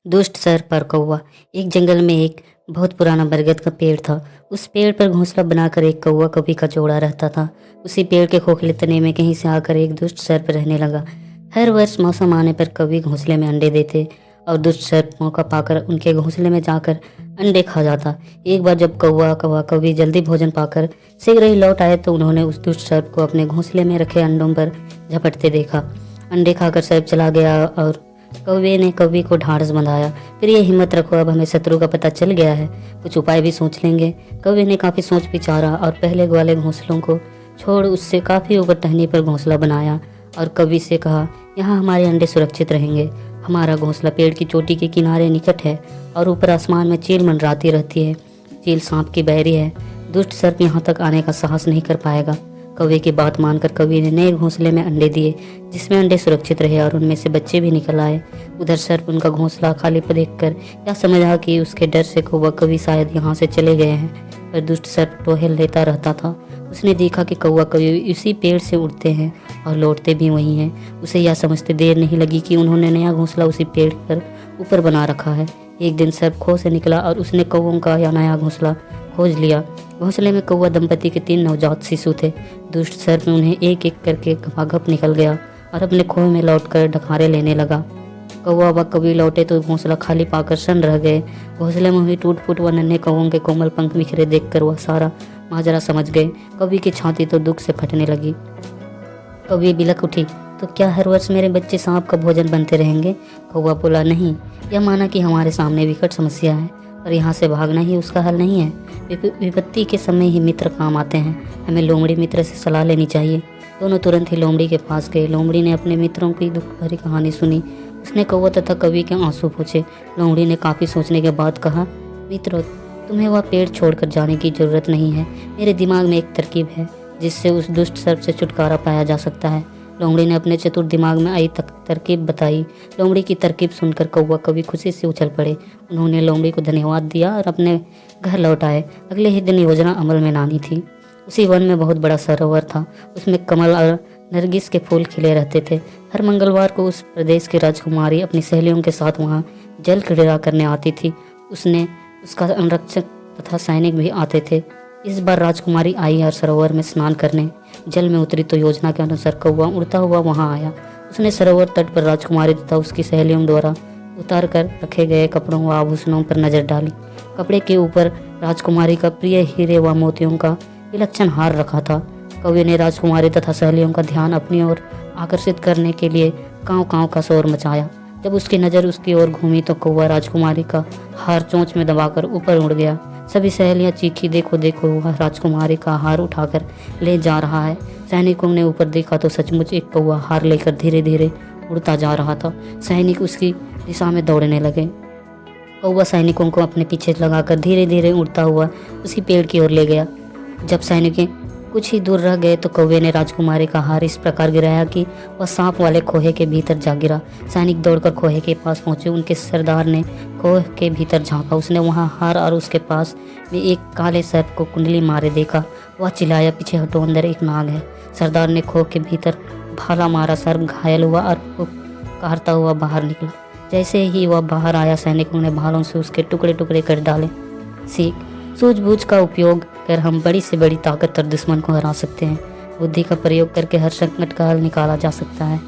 दुष्ट सर पर कौवा। एक जंगल में एक बहुत पुराना बरगद का पेड़ था। उस पेड़ पर घोंसला बनाकर एक कौवा कभी का जोड़ा रहता था। उसी पेड़ के खोखले तने में कहीं से आकर एक दुष्ट सर्प रहने लगा। हर वर्ष मौसम आने पर कौवे घोंसले में अंडे देते और दुष्ट सर्प मौका पाकर उनके घोंसले में जाकर अंडे खा जाता। एक बार जब कौवा कौवा कौवी जल्दी भोजन पाकर शीघ्र ही लौट आए तो उन्होंने उस दुष्ट सर्प को अपने घोंसले में रखे अंडों पर झपटते देखा। अंडे खाकर सर्प चला गया और कौवे ने कौवी को ढांढस बंधाया। फिर ये हिम्मत रखो, अब हमें शत्रु का पता चल गया है, कुछ उपाय भी सोच लेंगे। कौवे ने काफी सोच विचारा और पहले वाले घोंसलों को छोड़ उससे काफी ऊपर टहनी पर घोंसला बनाया और कौवी से कहा, यहाँ हमारे अंडे सुरक्षित रहेंगे। हमारा घोंसला पेड़ की चोटी के किनारे निकट है और ऊपर आसमान में चील मंडराती रहती है। चील सांप की बहरी है। दुष्ट सर्प यहाँ तक आने का साहस नहीं कर पाएगा। कौवे की बात मानकर कौवे ने नए घोंसले में अंडे दिए जिसमें अंडे सुरक्षित रहे और उनमें से बच्चे भी निकल आए। उधर सर्प उनका घोंसला खाली देखकर यह समझा कि उसके डर से कौवा कौवी शायद यहाँ से चले गए हैं, पर दुष्ट सर्प टोहल लेता रहता था। उसने देखा कि कौवा कौवी इसी पेड़ से उड़ते हैं और लौटते भी वही हैं। उसे यह समझते देर नहीं लगी कि उन्होंने नया घोंसला उसी पेड़ पर ऊपर बना रखा है। एक दिन सर्प खो से निकला और उसने कौवों का यह नया घोंसला खोज लिया। घोंसले में कौवा दंपति के 3 नवजात शिशु थे। दुष्ट सर्प में उन्हें एक एक करके घपाघप निकल गया और अपने खोह में लौटकर ढकारे लेने लगा। कौवा व कौवी लौटे तो घोंसला खाली पाकर शन रह गए। घोंसले में हुई टूट फूट व नन्हे कौवों के कोमल पंख बिखरे देखकर वह सारा माजरा समझ गए। कौवी की छाती तो दुख से फटने लगी। कौवी बिलक उठी, तो क्या हर वर्ष मेरे बच्चे सांप का भोजन बनते रहेंगे? कौवा बोला, नहीं। यह माना कि हमारे सामने विकट समस्या है और यहाँ से भागना ही उसका हल नहीं है। विपत्ति के समय ही मित्र काम आते हैं। हमें लोमड़ी मित्र से सलाह लेनी चाहिए। दोनों तुरंत ही लोमड़ी के पास गए। लोमड़ी ने अपने मित्रों की दुख भरी कहानी सुनी। उसने कौवा तथा कौवी के आंसू पूछे। लोमड़ी ने काफ़ी सोचने के बाद कहा, मित्रों, तुम्हें वह पेड़ छोड़कर जाने की जरूरत नहीं है। मेरे दिमाग में एक तरकीब है जिससे उस दुष्ट सर्प से छुटकारा पाया जा सकता है। लोमड़ी ने अपने चतुर दिमाग में आई तरकीब बताई। लोमड़ी की तरकीब सुनकर कौवा कौवी खुशी से उछल पड़े। उन्होंने लोमड़ी को धन्यवाद दिया और अपने घर लौट आए। अगले ही दिन योजना अमल में लानी थी। उसी वन में बहुत बड़ा सरोवर था। उसमें कमल और नरगिस के फूल खिले रहते थे। हर मंगलवार को उस प्रदेश की राजकुमारी अपनी सहेलियों के साथ वहाँ जल क्रीड़ा करने आती थी। उसका संरक्षक तथा सैनिक भी आते थे। इस बार राजकुमारी आई और सरोवर में स्नान करने जल में उतरी तो योजना के अनुसार कौवा उड़ता हुआ वहां आया। उसने सरोवर तट पर राजकुमारी तथा उसकी सहेलियों द्वारा उतार कर रखे गए कपड़ों व आभूषणों पर नजर डाली। कपड़े के ऊपर राजकुमारी का प्रिय हीरे व मोतियों का विलक्षण हार रखा था। कौवे ने राजकुमारी तथा सहेलियों का ध्यान अपनी ओर आकर्षित करने के लिए काँव काँव का शोर मचाया। जब उसकी नज़र उसकी ओर घूमी तो कौवा राजकुमारी का हार चोंच में दबाकर ऊपर उड़ गया। सभी सहेलियां चीखी, देखो देखो, वह राजकुमारी का हार उठाकर ले जा रहा है। सैनिकों ने ऊपर देखा तो सचमुच एक कौवा हार लेकर धीरे धीरे उड़ता जा रहा था। सैनिक उसकी दिशा में दौड़ने लगे। कौवा सैनिकों को अपने पीछे लगाकर धीरे धीरे उड़ता हुआ उसी पेड़ की ओर ले गया। जब सैनिक कुछ ही दूर रह गए तो कौवे ने राजकुमारी का हार इस प्रकार गिराया कि वह सांप वाले खोहे के भीतर जा गिरा। सैनिक दौड़कर खोहे के पास पहुंचे। उनके सरदार ने खोह के भीतर झांका। उसने वहां हार और उसके पास में एक काले सर्प को कुंडली मारे देखा। वह चिल्लाया, पीछे हटो, अंदर एक नाग है। सरदार ने खोह के भीतर भाला मारा। सर्प घायल हुआ और पुकारता हुआ बाहर निकला। जैसे ही वह बाहर आया सैनिकों ने भालों से उसके टुकड़े टुकड़े कर डाले। सीख, सूझबूझ का उपयोग कर हम बड़ी से बड़ी ताकतवर दुश्मन को हरा सकते हैं। बुद्धि का प्रयोग करके हर संकट का हल निकाला जा सकता है।